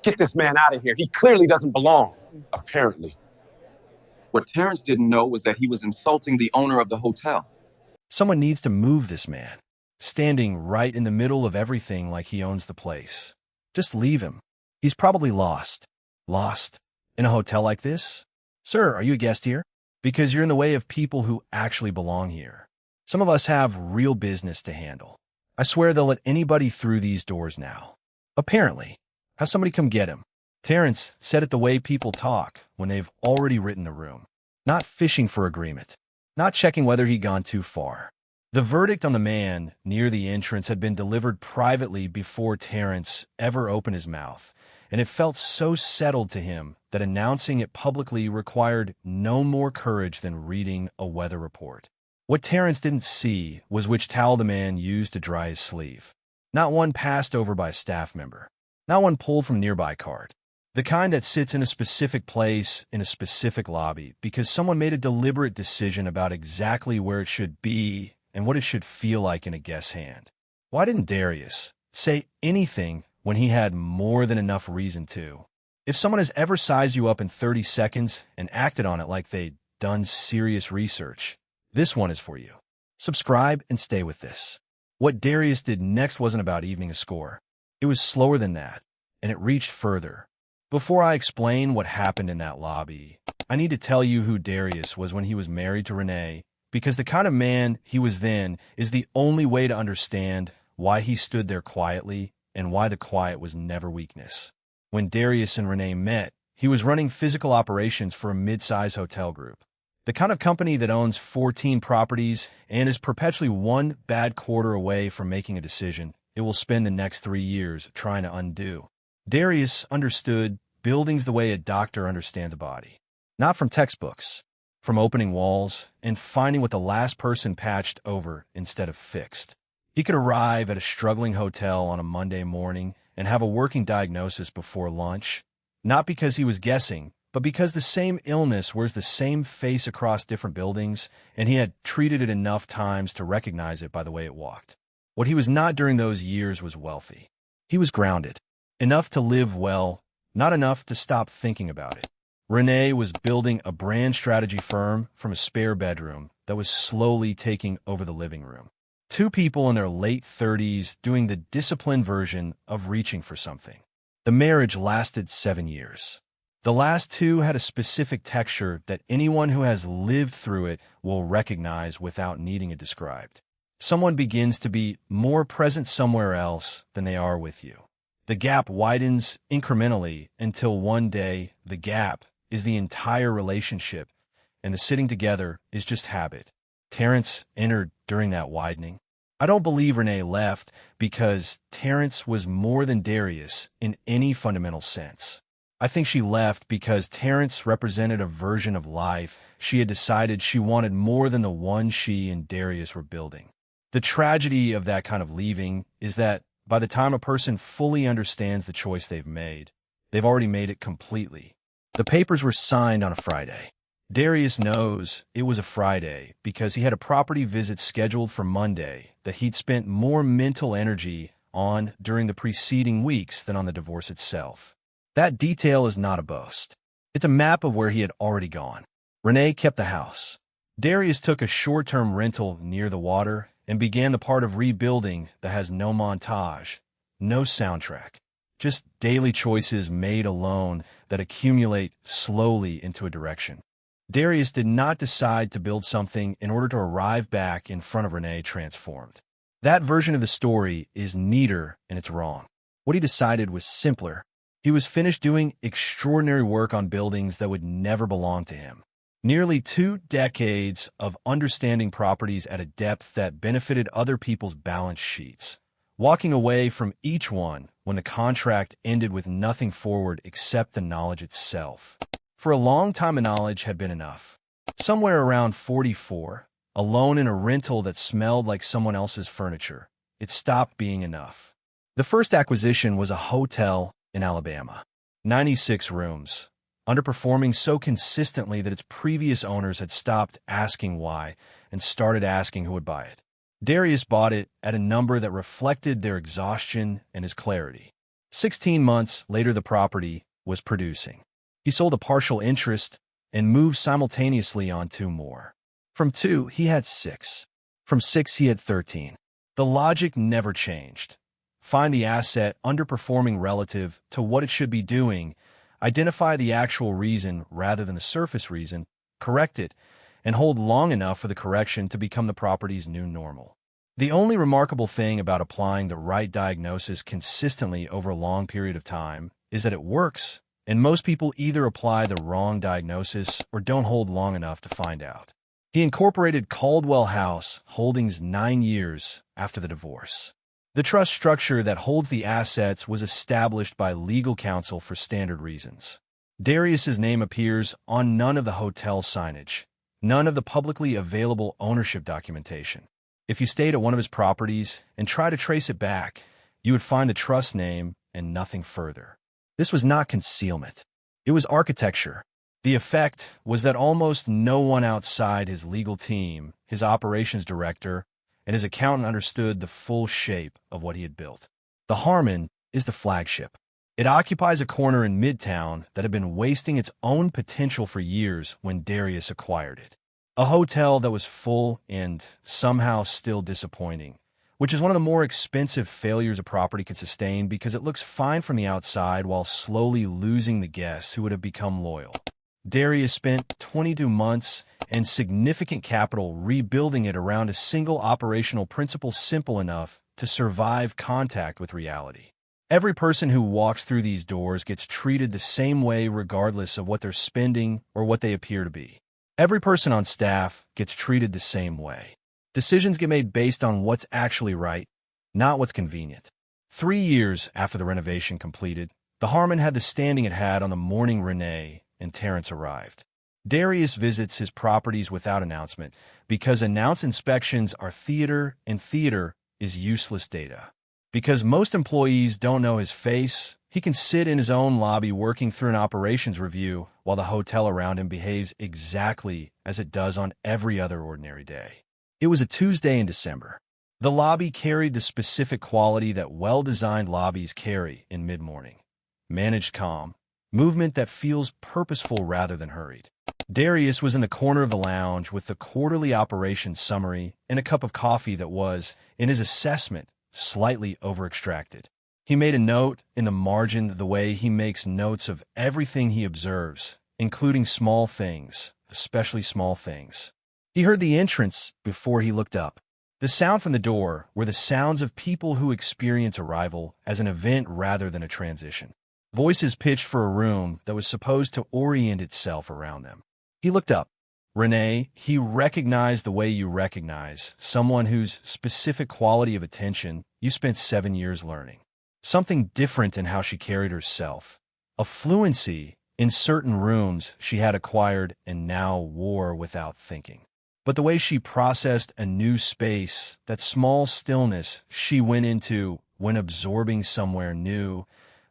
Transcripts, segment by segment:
Get this man out of here. He clearly doesn't belong. Apparently. What Terrence didn't know was that he was insulting the owner of the hotel. Someone needs to move this man, standing right in the middle of everything like he owns the place. Just leave him. He's probably lost. Lost? In a hotel like this? Sir, are you a guest here? Because you're in the way of people who actually belong here. Some of us have real business to handle. I swear they'll let anybody through these doors now. Apparently. Have somebody come get him. Terrence said it the way people talk when they've already written the room. Not fishing for agreement. Not checking whether he'd gone too far. The verdict on the man near the entrance had been delivered privately before Terrence ever opened his mouth, and it felt so settled to him that announcing it publicly required no more courage than reading a weather report. What Terrence didn't see was which towel the man used to dry his sleeve. Not one passed over by a staff member. Not one pulled from a nearby cart. The kind that sits in a specific place in a specific lobby because someone made a deliberate decision about exactly where it should be and what it should feel like in a guest's hand. Why didn't Darius say anything when he had more than enough reason to? If someone has ever sized you up in 30 seconds and acted on it like they'd done serious research, this one is for you. Subscribe and stay with this. What Darius did next wasn't about evening a score. It was slower than that, and it reached further. Before I explain what happened in that lobby, I need to tell you who Darius was when he was married to Renee, because the kind of man he was then is the only way to understand why he stood there quietly and why the quiet was never weakness. When Darius and Renee met, he was running physical operations for a mid-size hotel group. The kind of company that owns 14 properties and is perpetually one bad quarter away from making a decision it will spend the next 3 years trying to undo. Darius understood buildings the way a doctor understands a body. Not from textbooks, from opening walls and finding what the last person patched over instead of fixed. He could arrive at a struggling hotel on a Monday morning and have a working diagnosis before lunch, not because he was guessing, but because the same illness wears the same face across different buildings, and he had treated it enough times to recognize it by the way it walked. What he was not during those years was wealthy. He was grounded. Enough to live well, not enough to stop thinking about it. Renee was building a brand strategy firm from a spare bedroom that was slowly taking over the living room. Two people in their late 30s doing the disciplined version of reaching for something. The marriage lasted 7 years. The last two had a specific texture that anyone who has lived through it will recognize without needing it described. Someone begins to be more present somewhere else than they are with you. The gap widens incrementally until one day the gap is the entire relationship and the sitting together is just habit. Terrence entered during that widening. I don't believe Renee left because Terrence was more than Darius in any fundamental sense. I think she left because Terrence represented a version of life she had decided she wanted more than the one she and Darius were building. The tragedy of that kind of leaving is that by the time a person fully understands the choice they've made, they've already made it completely. The papers were signed on a Friday. Darius knows it was a Friday because he had a property visit scheduled for Monday that he'd spent more mental energy on during the preceding weeks than on the divorce itself. That detail is not a boast. It's a map of where he had already gone. Renee kept the house. Darius took a short-term rental near the water and began the part of rebuilding that has no montage, no soundtrack, just daily choices made alone that accumulate slowly into a direction. Darius did not decide to build something in order to arrive back in front of Renee transformed. That version of the story is neater and it's wrong. What he decided was simpler. He was finished doing extraordinary work on buildings that would never belong to him. Nearly 2 decades of understanding properties at a depth that benefited other people's balance sheets. Walking away from each one when the contract ended with nothing forward except the knowledge itself. For a long time, the knowledge had been enough. Somewhere around 44, alone in a rental that smelled like someone else's furniture, it stopped being enough. The first acquisition was a hotel in Alabama. 96 rooms, underperforming so consistently that its previous owners had stopped asking why and started asking who would buy it. Darius bought it at a number that reflected their exhaustion and his clarity. 16 months later, the property was producing. He sold a partial interest and moved simultaneously on 2 more. From 2, he had 6. From 6, he had 13. The logic never changed. Find the asset underperforming relative to what it should be doing, identify the actual reason rather than the surface reason, correct it, and hold long enough for the correction to become the property's new normal. The only remarkable thing about applying the right diagnosis consistently over a long period of time is that it works, and most people either apply the wrong diagnosis or don't hold long enough to find out. He incorporated Caldwell House Holdings 9 years after the divorce. The trust structure that holds the assets was established by legal counsel for standard reasons. Darius's name appears on none of the hotel signage, none of the publicly available ownership documentation. If you stayed at one of his properties and tried to trace it back, you would find the trust name and nothing further. This was not concealment. It was architecture. The effect was that almost no one outside his legal team, his operations director, and his accountant understood the full shape of what he had built. The Harmon is the flagship. It occupies a corner in Midtown that had been wasting its own potential for years when Darius acquired it. A hotel that was full and somehow still disappointing, which is one of the more expensive failures a property could sustain because it looks fine from the outside while slowly losing the guests who would have become loyal. Darius spent 22 months and significant capital rebuilding it around a single operational principle simple enough to survive contact with reality. Every person who walks through these doors gets treated the same way regardless of what they're spending or what they appear to be. Every person on staff gets treated the same way. Decisions get made based on what's actually right, not what's convenient. 3 years after the renovation completed, the Harmon had the standing it had on the morning Renee and Terrence arrived. Darius visits his properties without announcement because announced inspections are theater and theater is useless data. Because most employees don't know his face, he can sit in his own lobby working through an operations review while the hotel around him behaves exactly as it does on every other ordinary day. It was a Tuesday in December. The lobby carried the specific quality that well-designed lobbies carry in mid-morning. Managed calm, movement that feels purposeful rather than hurried. Darius was in the corner of the lounge with the quarterly operations summary and a cup of coffee that was, in his assessment, slightly over-extracted. He made a note in the margin the way he makes notes of everything he observes, including small things, especially small things. He heard the entrance before he looked up. The sound from the door were the sounds of people who experience arrival as an event rather than a transition. Voices pitched for a room that was supposed to orient itself around them. He looked up. Renee, he recognized the way you recognize someone whose specific quality of attention you spent 7 years learning. Something different in how she carried herself. A fluency in certain rooms she had acquired and now wore without thinking. But the way she processed a new space, that small stillness she went into when absorbing somewhere new,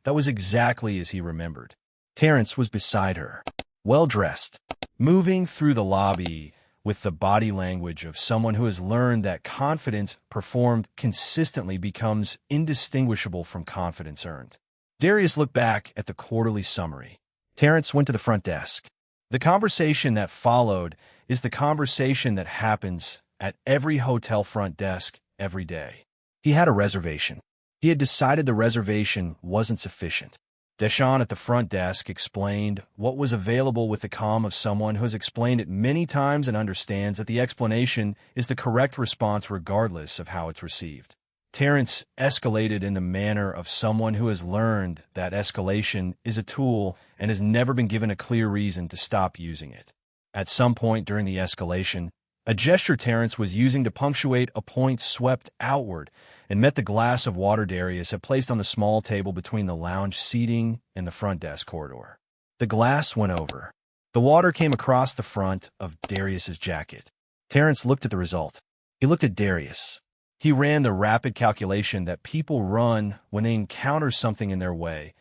that was exactly as he remembered. Terrence was beside her, well-dressed, moving through the lobby with the body language of someone who has learned that confidence performed consistently becomes indistinguishable from confidence earned. Darius looked back at the quarterly summary. Terrence went to the front desk. The conversation that followed is the conversation that happens at every hotel front desk every day. He had a reservation. He had decided the reservation wasn't sufficient. Deshawn at the front desk explained what was available with the calm of someone who has explained it many times and understands that the explanation is the correct response regardless of how it's received. Terrence escalated in the manner of someone who has learned that escalation is a tool and has never been given a clear reason to stop using it. At some point during the escalation, a gesture Terrence was using to punctuate a point swept outward and met the glass of water Darius had placed on the small table between the lounge seating and the front desk corridor. The glass went over. The water came across the front of Darius's jacket. Terrence looked at the result. He looked at Darius. He ran the rapid calculation that people run when they encounter something in their way,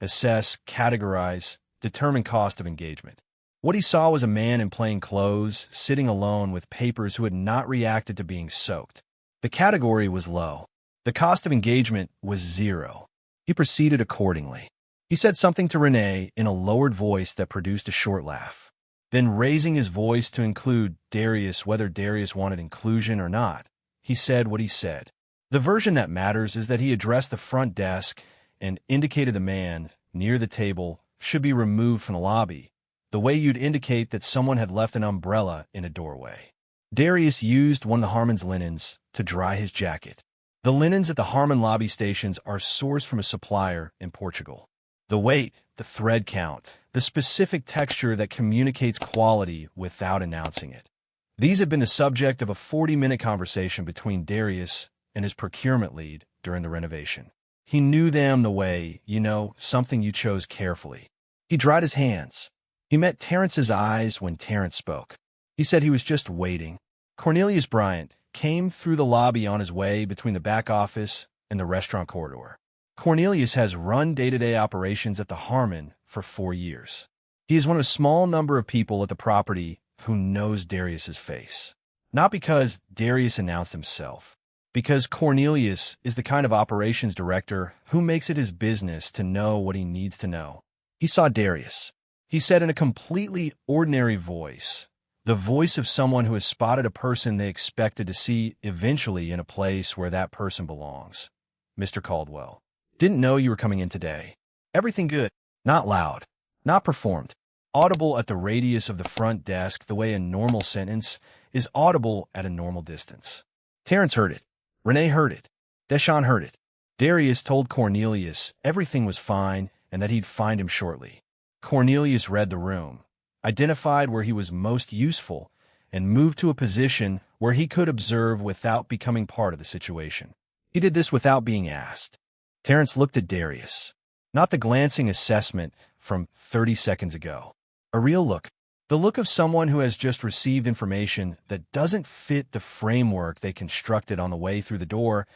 assess, categorize, determine cost of engagement. What he saw was a man in plain clothes, sitting alone with papers who had not reacted to being soaked. The category was low. The cost of engagement was 0. He proceeded accordingly. He said something to Renee in a lowered voice that produced a short laugh. Then, raising his voice to include Darius, whether Darius wanted inclusion or not, he said what he said. The version that matters is that he addressed the front desk and indicated the man near the table should be removed from the lobby, the way you'd indicate that someone had left an umbrella in a doorway. Darius used one of the Harmon's linens to dry his jacket. The linens at the Harmon lobby stations are sourced from a supplier in Portugal. The weight, the thread count, the specific texture that communicates quality without announcing it. These have been the subject of a 40-minute conversation between Darius and his procurement lead during the renovation. He knew them the way, something you chose carefully. He dried his hands. He met Terrence's eyes when Terrence spoke. He said he was just waiting. Cornelius Bryant came through the lobby on his way between the back office and the restaurant corridor. Cornelius has run day-to-day operations at the Harmon for 4 years. He is one of a small number of people at the property who knows Darius's face. Not because Darius announced himself, because Cornelius is the kind of operations director who makes it his business to know what he needs to know. He saw Darius. He said in a completely ordinary voice, the voice of someone who has spotted a person they expected to see eventually in a place where that person belongs. Mr. Caldwell. Didn't know you were coming in today. Everything good. Not loud. Not performed. Audible at the radius of the front desk the way a normal sentence is audible at a normal distance. Terrence heard it. Renee heard it. Deshawn heard it. Darius told Cornelius everything was fine and that he'd find him shortly. Cornelius read the room, identified where he was most useful, and moved to a position where he could observe without becoming part of the situation. He did this without being asked. Terrence looked at Darius. Not the glancing assessment from 30 seconds ago. A real look. The look of someone who has just received information that doesn't fit the framework they constructed on the way through the door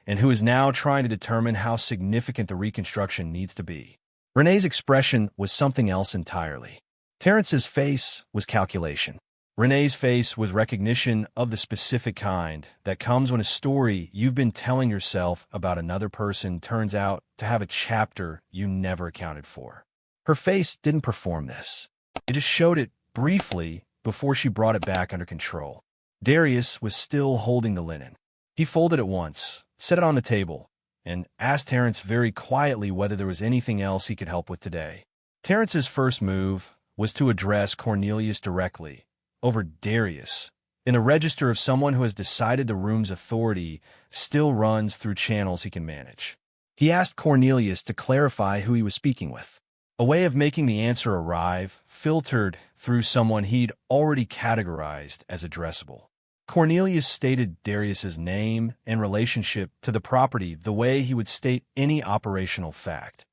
and who is now trying to determine how significant the reconstruction needs to be. Renee's expression was something else entirely. Terrence's face was calculation. Renee's face was recognition of the specific kind that comes when a story you've been telling yourself about another person turns out to have a chapter you never accounted for. Her face didn't perform this. It just showed it briefly before she brought it back under control. Darius was still holding the linen. He folded it once, set it on the table, and asked Terrence very quietly whether there was anything else he could help with today. Terrence's first move was to address Cornelius directly, over Darius, in a register of someone who has decided the room's authority still runs through channels he can manage. He asked Cornelius to clarify who he was speaking with, a way of making the answer arrive, filtered through someone he'd already categorized as addressable. Cornelius stated Darius's name and relationship to the property the way he would state any operational fact,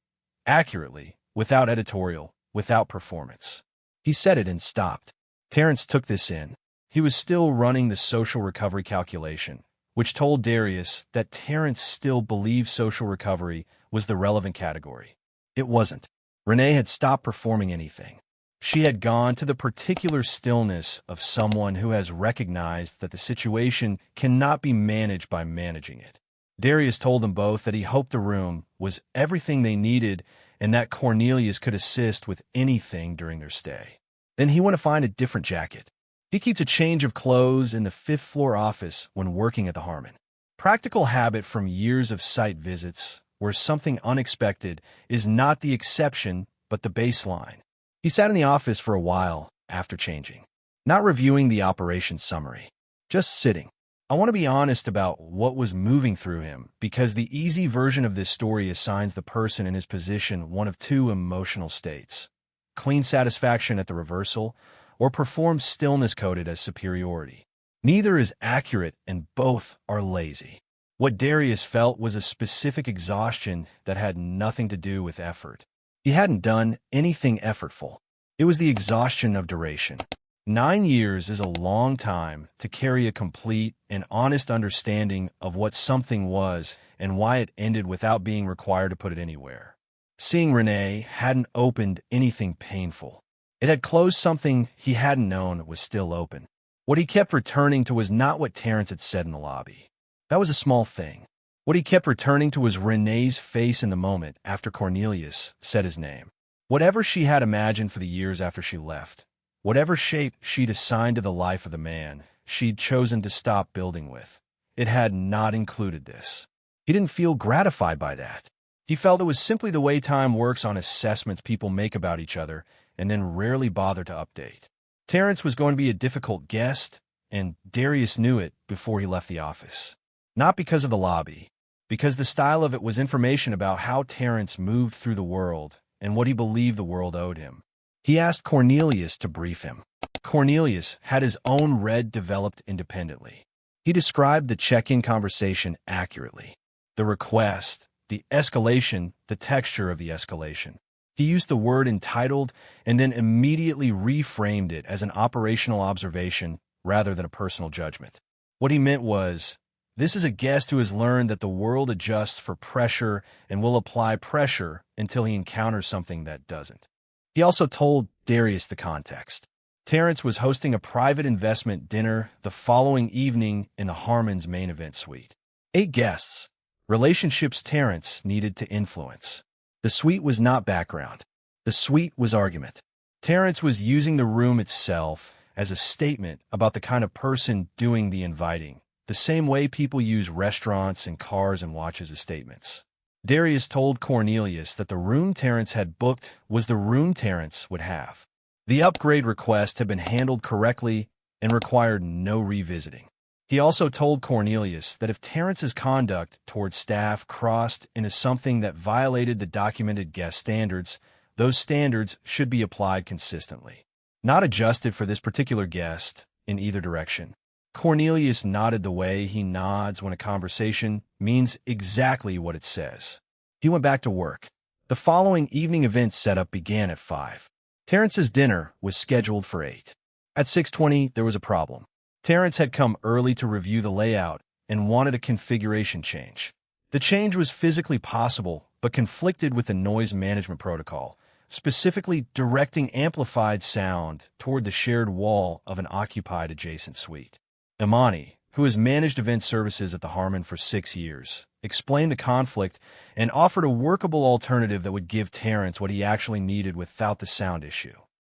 accurately, without editorial, without performance. He said it and stopped. Terrence took this in. He was still running the social recovery calculation, which told Darius that Terrence still believed social recovery was the relevant category. It wasn't. Renee had stopped performing anything. She had gone to the particular stillness of someone who has recognized that the situation cannot be managed by managing it. Darius told them both that he hoped the room was everything they needed and that Cornelius could assist with anything during their stay. Then he went to find a different jacket. He keeps a change of clothes in the 5th floor office when working at the Harmon. Practical habit from years of site visits where something unexpected is not the exception but the baseline. He sat in the office for a while after changing, not reviewing the operations summary, just sitting. I want to be honest about what was moving through him because the easy version of this story assigns the person in his position one of two emotional states: clean satisfaction at the reversal, or performed stillness coded as superiority. Neither is accurate and both are lazy. What Darius felt was a specific exhaustion that had nothing to do with effort. He hadn't done anything effortful. It was the exhaustion of duration. 9 years is a long time to carry a complete and honest understanding of what something was and why it ended without being required to put it anywhere. Seeing Renee hadn't opened anything painful. It had closed something he hadn't known was still open. What he kept returning to was not what Terrence had said in the lobby. That was a small thing. What he kept returning to was Renee's face in the moment after Cornelius said his name. Whatever she had imagined for the years after she left, whatever shape she'd assigned to the life of the man she'd chosen to stop building with, it had not included this. He didn't feel gratified by that. He felt it was simply the way time works on assessments people make about each other and then rarely bother to update. Terrence was going to be a difficult guest, and Darius knew it before he left the office. Not because of the lobby, because the style of it was information about how Terrence moved through the world and what he believed the world owed him. He asked Cornelius to brief him. Cornelius had his own read developed independently. He described the check-in conversation accurately. The request, the escalation, the texture of the escalation. He used the word entitled and then immediately reframed it as an operational observation rather than a personal judgment. What he meant was, this is a guest who has learned that the world adjusts for pressure and will apply pressure until he encounters something that doesn't. He also told Darius the context. Terrence was hosting a private investment dinner the following evening in the Harmon's main event suite. 8 guests. Relationships Terrence needed to influence. The suite was not background. The suite was argument. Terrence was using the room itself as a statement about the kind of person doing the inviting, the same way people use restaurants and cars and watches as statements. Darius told Cornelius that the room Terrence had booked was the room Terrence would have. The upgrade request had been handled correctly and required no revisiting. He also told Cornelius that if Terrence's conduct toward staff crossed into something that violated the documented guest standards, those standards should be applied consistently, not adjusted for this particular guest in either direction. Cornelius nodded the way he nods when a conversation means exactly what it says. He went back to work. The following evening event setup began at 5. Terrence's dinner was scheduled for 8. At 6:20, there was a problem. Terrence had come early to review the layout and wanted a configuration change. The change was physically possible, but conflicted with the noise management protocol, specifically directing amplified sound toward the shared wall of an occupied adjacent suite. Imani, who has managed event services at the Harmon for 6 years, explained the conflict and offered a workable alternative that would give Terrence what he actually needed without the sound issue.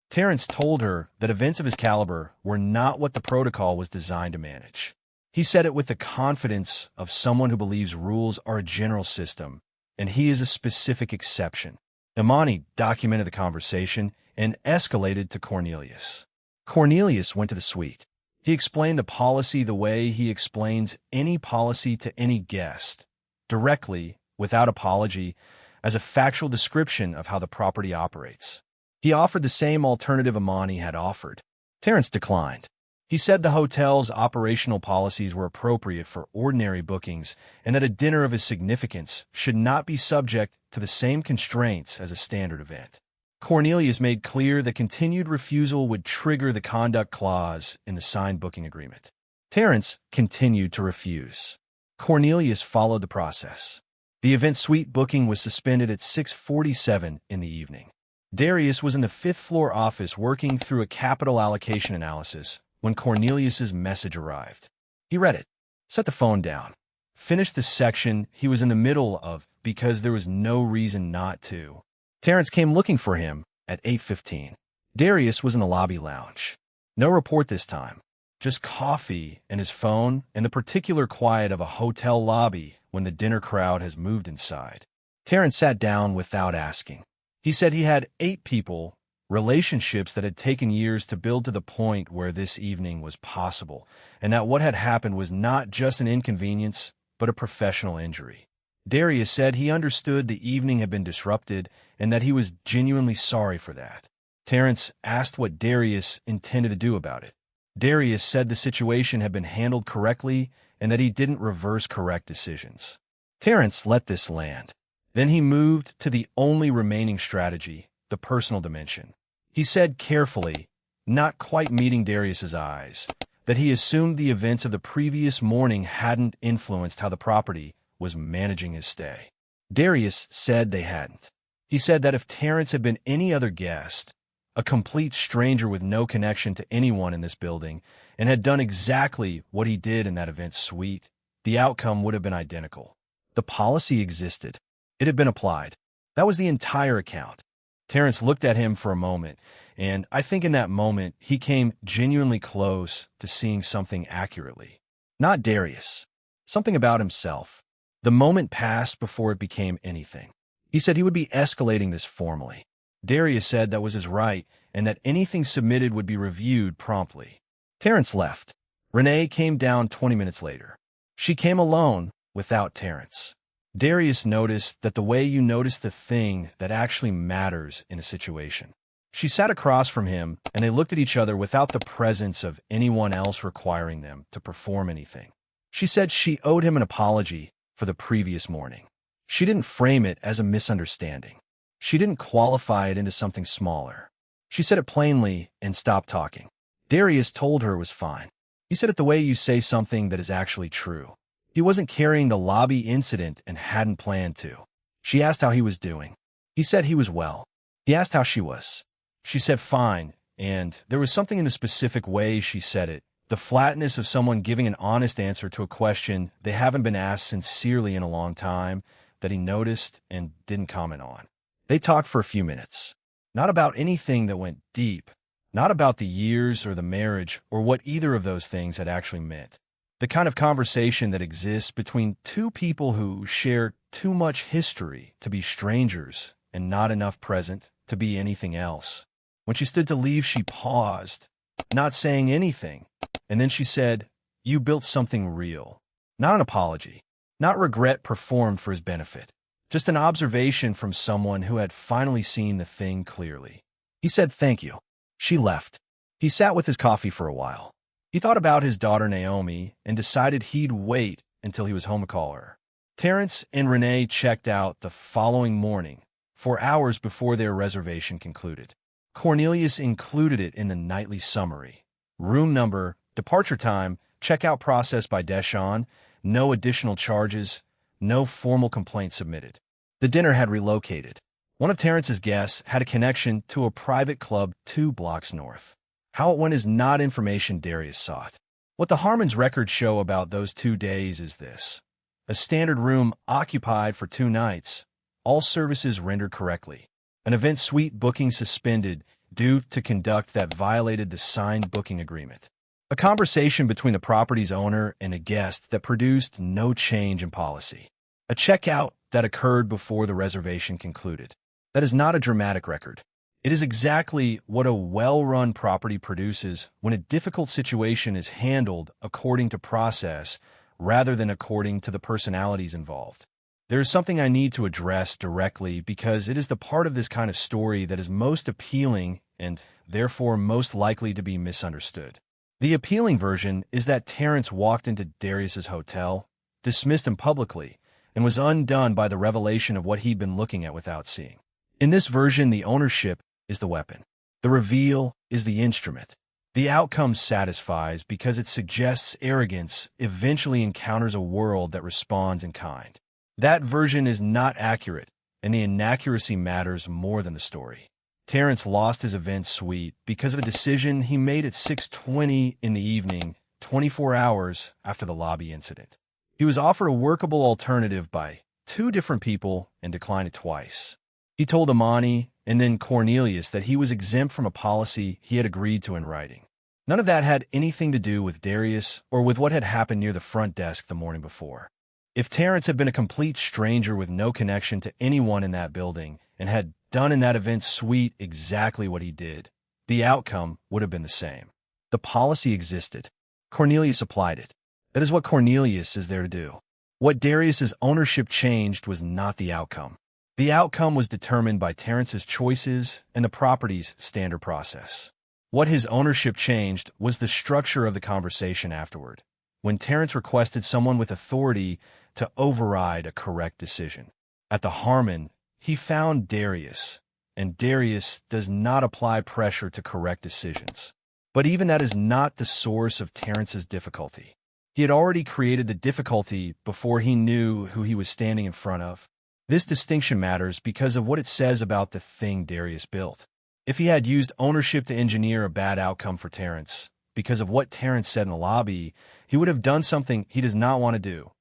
Terrence told her that events of his caliber were not what the protocol was designed to manage. He said it with the confidence of someone who believes rules are a general system, and he is a specific exception. Imani documented the conversation and escalated to Cornelius. Cornelius went to the suite. He explained the policy the way he explains any policy to any guest, directly, without apology, as a factual description of how the property operates. He offered the same alternative Imani had offered. Terrence declined. He said the hotel's operational policies were appropriate for ordinary bookings and that a dinner of his significance should not be subject to the same constraints as a standard event. Cornelius made clear that continued refusal would trigger the conduct clause in the signed booking agreement. Terrence continued to refuse. Cornelius followed the process. The event suite booking was suspended at 6:47 in the evening. Darius was in the 5th floor office working through a capital allocation analysis when Cornelius's message arrived. He read it, set the phone down, finished the section he was in the middle of because there was no reason not to. Terrence came looking for him at 8:15. Darius was in the lobby lounge. No report this time, just coffee and his phone and the particular quiet of a hotel lobby when the dinner crowd has moved inside. Terrence sat down without asking. He said he had 8 people, relationships that had taken years to build to the point where this evening was possible, and that what had happened was not just an inconvenience, but a professional injury. Darius said he understood the evening had been disrupted and that he was genuinely sorry for that. Terrence asked what Darius intended to do about it. Darius said the situation had been handled correctly and that he didn't reverse correct decisions. Terrence let this land. Then he moved to the only remaining strategy, the personal dimension. He said carefully, not quite meeting Darius's eyes, that he assumed the events of the previous morning hadn't influenced how the property was managing his stay. Darius said they hadn't. He said that if Terrence had been any other guest, a complete stranger with no connection to anyone in this building, and had done exactly what he did in that event suite, the outcome would have been identical. The policy existed. It had been applied. That was the entire account. Terrence looked at him for a moment, and I think in that moment he came genuinely close to seeing something accurately. Not Darius. Something about himself. The moment passed before it became anything. He said he would be escalating this formally. Darius said that was his right, and that anything submitted would be reviewed promptly. Terrence left. Renee came down 20 minutes later. She came alone, without Terrence. Darius noticed that the way you notice the thing that actually matters in a situation. She sat across from him, and they looked at each other without the presence of anyone else requiring them to perform anything. She said she owed him an apology for the previous morning. She didn't frame it as a misunderstanding. She didn't qualify it into something smaller. She said it plainly and stopped talking. Darius told her it was fine. He said it the way you say something that is actually true. He wasn't carrying the lobby incident and hadn't planned to. She asked how he was doing. He said he was well. He asked how she was. She said fine, and there was something in the specific way she said it, the flatness of someone giving an honest answer to a question they haven't been asked sincerely in a long time, that he noticed and didn't comment on. They talked for a few minutes. Not about anything that went deep. Not about the years or the marriage or what either of those things had actually meant. The kind of conversation that exists between two people who share too much history to be strangers and not enough present to be anything else. When she stood to leave, she paused, not saying anything, and then she said, "You built something real." Not an apology, not regret performed for his benefit, just an observation from someone who had finally seen the thing clearly. He said thank you. She left. He sat with his coffee for a while. He thought about his daughter Naomi and decided he'd wait until he was home to call her. Terrence and Renee checked out the following morning, 4 hours before their reservation concluded. Cornelius included it in the nightly summary. Room number, departure time, checkout process by Deshawn, no additional charges, no formal complaint submitted. The dinner had relocated. One of Terrence's guests had a connection to a private club 2 blocks north. How it went is not information Darius sought. What the Harmons records show about those 2 days is this: a standard room occupied for 2 nights, all services rendered correctly, an event suite booking suspended due to conduct that violated the signed booking agreement, a conversation between the property's owner and a guest that produced no change in policy, a checkout that occurred before the reservation concluded. That is not a dramatic record. It is exactly what a well-run property produces when a difficult situation is handled according to process rather than according to the personalities involved. There is something I need to address directly because it is the part of this kind of story that is most appealing and therefore most likely to be misunderstood. The appealing version is that Terrence walked into Darius's hotel, dismissed him publicly, and was undone by the revelation of what he'd been looking at without seeing. In this version, the ownership is the weapon. The reveal is the instrument. The outcome satisfies because it suggests arrogance eventually encounters a world that responds in kind. That version is not accurate, and the inaccuracy matters more than the story. Terrence lost his event suite because of a decision he made at 6:20 in the evening, 24 hours after the lobby incident. He was offered a workable alternative by 2 different people and declined it twice. He told Amani and then Cornelius that he was exempt from a policy he had agreed to in writing. None of that had anything to do with Darius or with what had happened near the front desk the morning before. If Terrence had been a complete stranger with no connection to anyone in that building and had done in that event suite exactly what he did, the outcome would have been the same. The policy existed. Cornelius applied it. That is what Cornelius is there to do. What Darius's ownership changed was not the outcome. The outcome was determined by Terrence's choices and the property's standard process. What his ownership changed was the structure of the conversation afterward, when Terrence requested someone with authority to override a correct decision. At the Harmon, he found Darius, and Darius does not apply pressure to correct decisions. But even that is not the source of Terrence's difficulty. He had already created the difficulty before he knew who he was standing in front of. This distinction matters because of what it says about the thing Darius built. If he had used ownership to engineer a bad outcome for Terrence, because of what Terrence said in the lobby, he would have done something he does not want to do.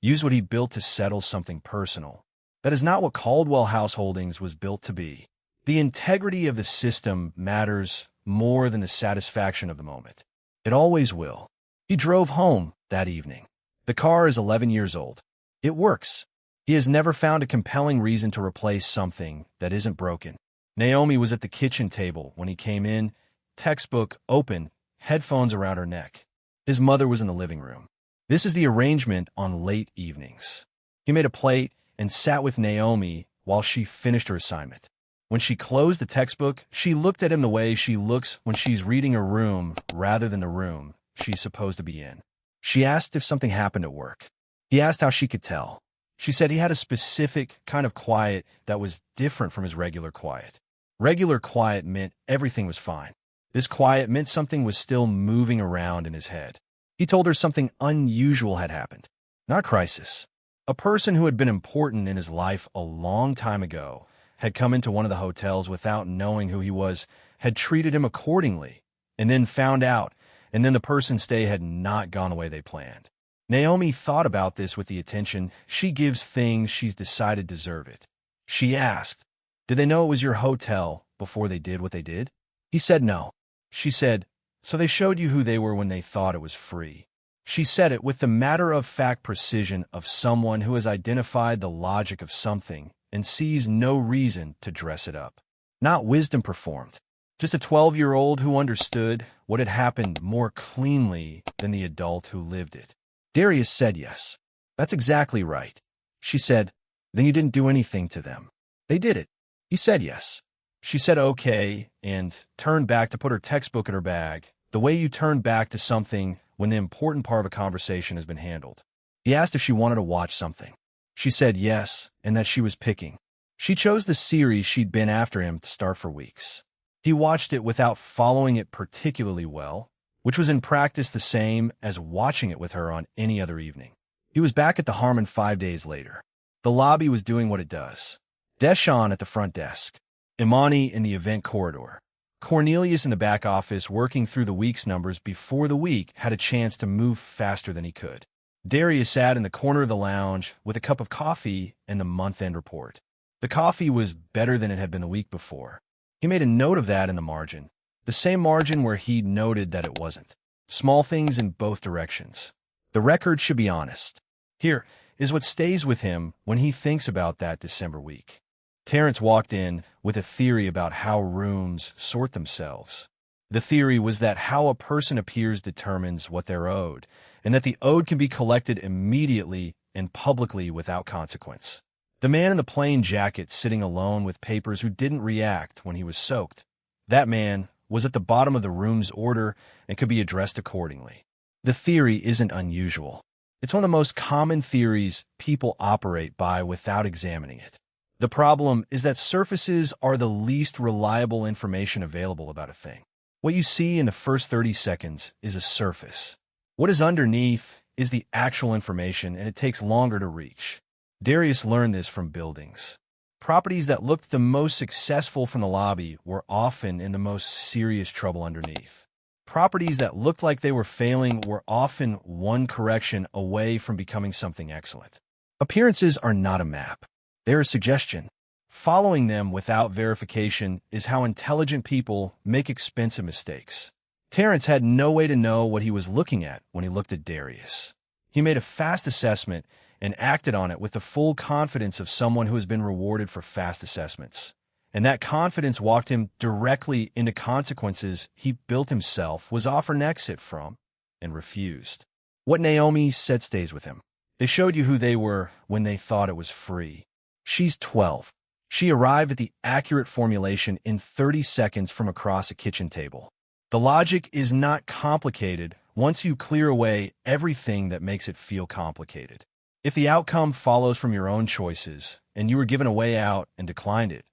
use what he built to settle something personal. That is not what Caldwell House Holdings was built to be. The integrity of the system matters more than the satisfaction of the moment. It always will. He drove home that evening. The car is 11 years old. It works. He has never found a compelling reason to replace something that isn't broken. Naomi was at the kitchen table when he came in, textbook open, headphones around her neck. His mother was in the living room. This is the arrangement on late evenings. He made a plate and sat with Naomi while she finished her assignment. When she closed the textbook, she looked at him the way she looks when she's reading a room rather than the room she's supposed to be in. She asked if something happened at work. He asked how she could tell. She said he had a specific kind of quiet that was different from his regular quiet. Regular quiet meant everything was fine. This quiet meant something was still moving around in his head. He told her something unusual had happened. Not crisis. A person who had been important in his life a long time ago had come into one of the hotels without knowing who he was, had treated him accordingly, and then found out, and then the person's stay had not gone the way they planned. Naomi thought about this with the attention she gives things she's decided deserve it. She asked, "Did they know it was your hotel before they did what they did?" He said no. She said, "So they showed you who they were when they thought it was free." She said it with the matter-of-fact precision of someone who has identified the logic of something and sees no reason to dress it up. Not wisdom performed. Just a 12-year-old who understood what had happened more cleanly than the adult who lived it. Darius said yes. "That's exactly right." She said, "Then you didn't do anything to them." "They did it." He said yes. She said okay and turned back to put her textbook in her bag, the way you turn back to something when the important part of a conversation has been handled. He asked if she wanted to watch something. She said yes, and that she was picking. She chose the series she'd been after him to start for weeks. He watched it without following it particularly well, which was in practice the same as watching it with her on any other evening. He was back at the Harmon 5 days later. The lobby was doing what it does. Deshawn at the front desk. Imani in the event corridor. Cornelius in the back office working through the week's numbers before the week had a chance to move faster than he could. Darius sat in the corner of the lounge with a cup of coffee and the month-end report. The coffee was better than it had been the week before. He made a note of that in the margin, the same margin where he noted that it wasn't. Small things in both directions. The record should be honest. Here is what stays with him when he thinks about that December week. Terrence walked in with a theory about how rooms sort themselves. The theory was that how a person appears determines what they're owed, and that the owed can be collected immediately and publicly without consequence. The man in the plain jacket sitting alone with papers who didn't react when he was soaked. That man was at the bottom of the room's order and could be addressed accordingly. The theory isn't unusual. It's one of the most common theories people operate by without examining it. The problem is that surfaces are the least reliable information available about a thing. What you see in the first 30 seconds is a surface. What is underneath is the actual information, and it takes longer to reach. Darius learned this from buildings. Properties that looked the most successful from the lobby were often in the most serious trouble underneath. Properties that looked like they were failing were often one correction away from becoming something excellent. Appearances are not a map. They're a suggestion. Following them without verification is how intelligent people make expensive mistakes. Terrence had no way to know what he was looking at when he looked at Darius. He made a fast assessment and acted on it with the full confidence of someone who has been rewarded for fast assessments. And that confidence walked him directly into consequences he built himself, was offered an exit from, and refused. What Naomi said stays with him. They showed you who they were when they thought it was free. She's 12. She arrived at the accurate formulation in 30 seconds from across a kitchen table. The logic is not complicated once you clear away everything that makes it feel complicated. If the outcome follows from your own choices, and you were given a way out and declined it,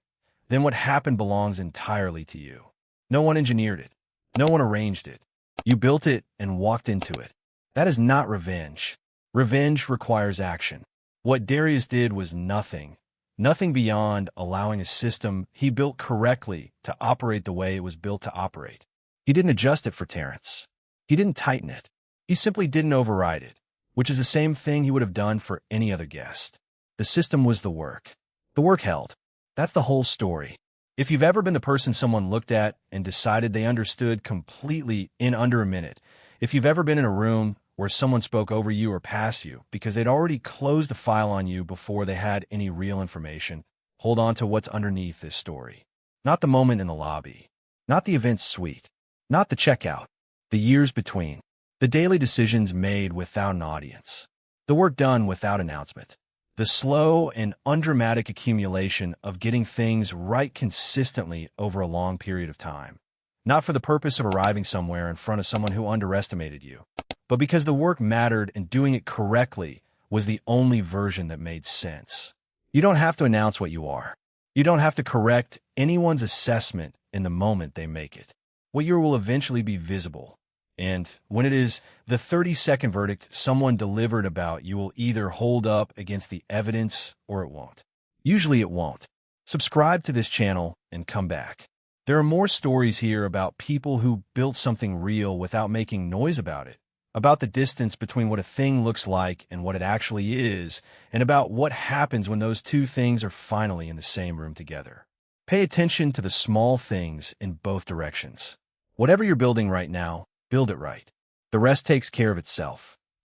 then what happened belongs entirely to you. No one engineered it. No one arranged it. You built it and walked into it. That is not revenge. Revenge requires action. What Darius did was nothing beyond allowing a system he built correctly to operate the way it was built to operate. He didn't adjust it for Terrence. He didn't tighten it. He simply didn't override it, which is the same thing he would have done for any other guest. The system was the work. The work held. That's the whole story. If you've ever been the person someone looked at and decided they understood completely in under a minute, if you've ever been in a room where someone spoke over you or past you because they'd already closed the file on you before they had any real information, hold on to what's underneath this story. Not the moment in the lobby, not the event suite, not the checkout, the years between, the daily decisions made without an audience, the work done without announcement, the slow and undramatic accumulation of getting things right consistently over a long period of time, not for the purpose of arriving somewhere in front of someone who underestimated you, but because the work mattered and doing it correctly was the only version that made sense. You don't have to announce what you are. You don't have to correct anyone's assessment in the moment they make it. What you are will eventually be visible. And when it is the 30-second verdict someone delivered about, you will either hold up against the evidence or it won't. Usually it won't. Subscribe to this channel and come back. There are more stories here about people who built something real without making noise about it, about the distance between what a thing looks like and what it actually is, and about what happens when those two things are finally in the same room together. Pay attention to the small things in both directions. Whatever you're building right now, build it right. The rest takes care of itself.